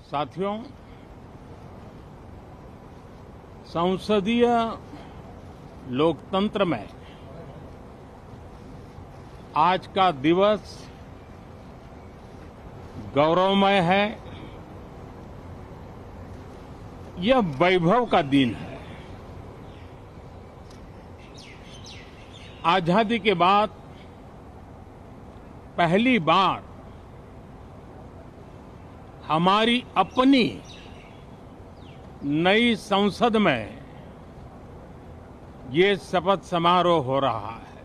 साथियों, संसदीय लोकतंत्र में आज का दिवस गौरवमय है। यह वैभव का दिन है। आजादी के बाद पहली बार हमारी अपनी नई संसद में ये शपथ समारोह हो रहा है।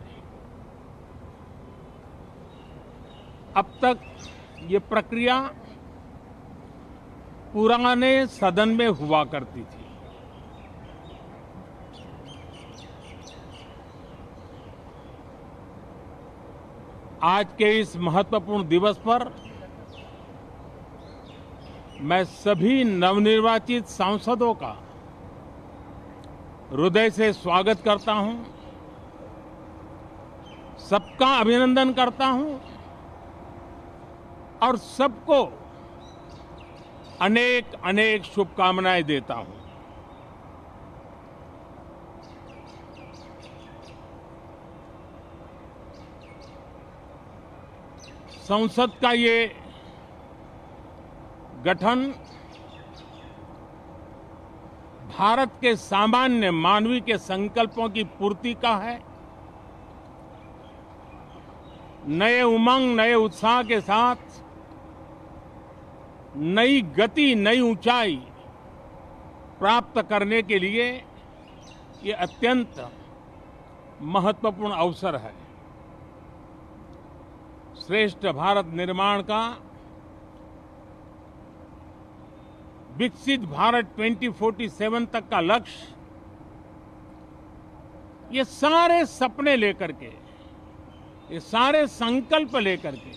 अब तक ये प्रक्रिया पुराने सदन में हुआ करती थी। आज के इस महत्वपूर्ण दिवस पर मैं सभी नवनिर्वाचित सांसदों का हृदय से स्वागत करता हूं, सबका अभिनंदन करता हूं और सबको अनेक अनेक शुभकामनाएं देता हूं। संसद का ये गठन भारत के सामान्य मानवीय के संकल्पों की पूर्ति का है। नए उमंग, नए उत्साह के साथ नई गति, नई ऊंचाई प्राप्त करने के लिए ये अत्यंत महत्वपूर्ण अवसर है। श्रेष्ठ भारत निर्माण का, विकसित भारत 2047 तक का लक्ष्य, ये सारे सपने लेकर के, ये सारे संकल्प लेकर के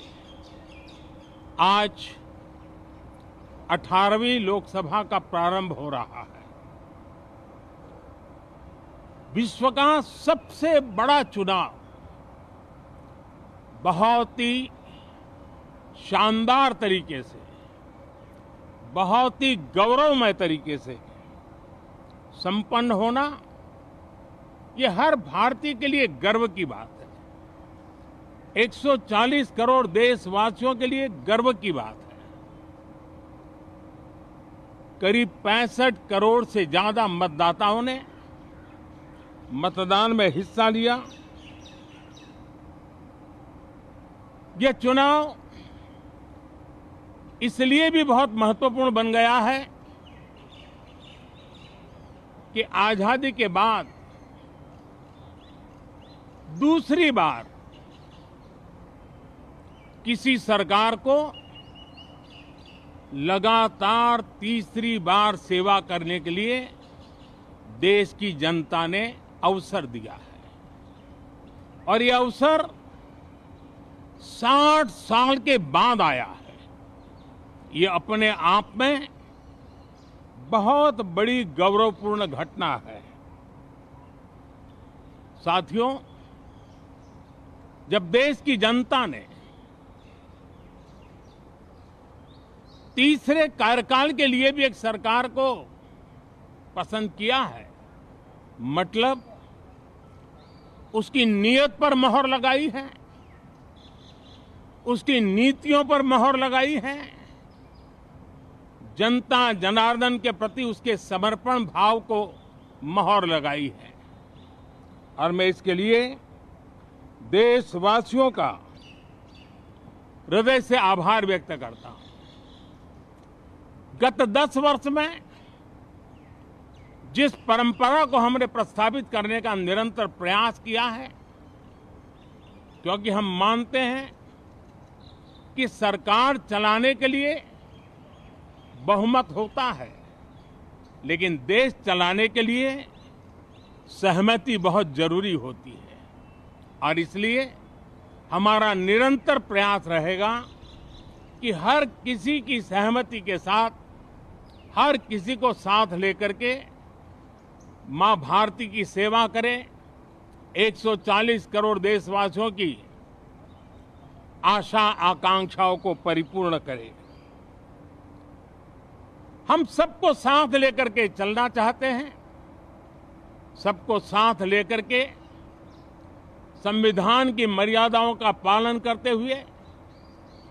आज 18वीं लोकसभा का प्रारंभ हो रहा है। विश्व का सबसे बड़ा चुनाव बहुत ही शानदार तरीके से, बहुत ही गौरवमय तरीके से संपन्न होना, ये हर भारतीय के लिए गर्व की बात है। 140 करोड़ देशवासियों के लिए गर्व की बात है। करीब 65 करोड़ से ज्यादा मतदाताओं ने मतदान में हिस्सा लिया। यह चुनाव इसलिए भी बहुत महत्वपूर्ण बन गया है कि आजादी के बाद दूसरी बार किसी सरकार को लगातार तीसरी बार सेवा करने के लिए देश की जनता ने अवसर दिया है और यह अवसर 60 साल के बाद आया है। ये अपने आप में बहुत बड़ी गौरवपूर्ण घटना है। साथियों, जब देश की जनता ने तीसरे कार्यकाल के लिए भी एक सरकार को पसंद किया है, मतलब उसकी नीयत पर मोहर लगाई है, उसकी नीतियों पर मोहर लगाई है, जनता जनार्दन के प्रति उसके समर्पण भाव को मोहर लगाई है। और मैं इसके लिए देशवासियों का हृदय से आभार व्यक्त करता हूं। गत 10 वर्ष में जिस परंपरा को हमने प्रस्थापित करने का निरंतर प्रयास किया है, क्योंकि हम मानते हैं कि सरकार चलाने के लिए बहुमत होता है, लेकिन देश चलाने के लिए सहमति बहुत जरूरी होती है। और इसलिए हमारा निरंतर प्रयास रहेगा कि हर किसी की सहमति के साथ, हर किसी को साथ लेकर के मां भारती की सेवा करें, 140 करोड़ देशवासियों की आशा आकांक्षाओं को परिपूर्ण करें। हम सबको साथ लेकर के चलना चाहते हैं। सबको साथ लेकर के संविधान की मर्यादाओं का पालन करते हुए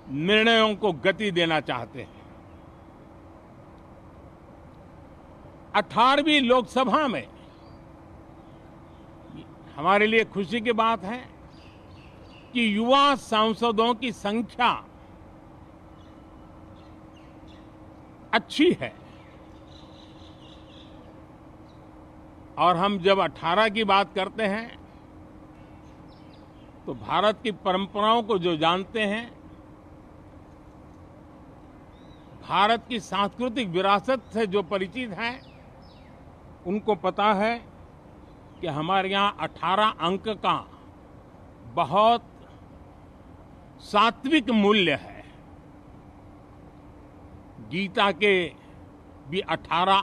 निर्णयों को गति देना चाहते हैं। 18वीं लोकसभा में हमारे लिए खुशी की बात है कि युवा सांसदों की संख्या अच्छी है। और हम जब 18 की बात करते हैं तो भारत की परंपराओं को जो जानते हैं, भारत की सांस्कृतिक विरासत से जो परिचित हैं, उनको पता है कि हमारे यहाँ 18 अंक का बहुत सात्विक मूल्य है। गीता के भी 18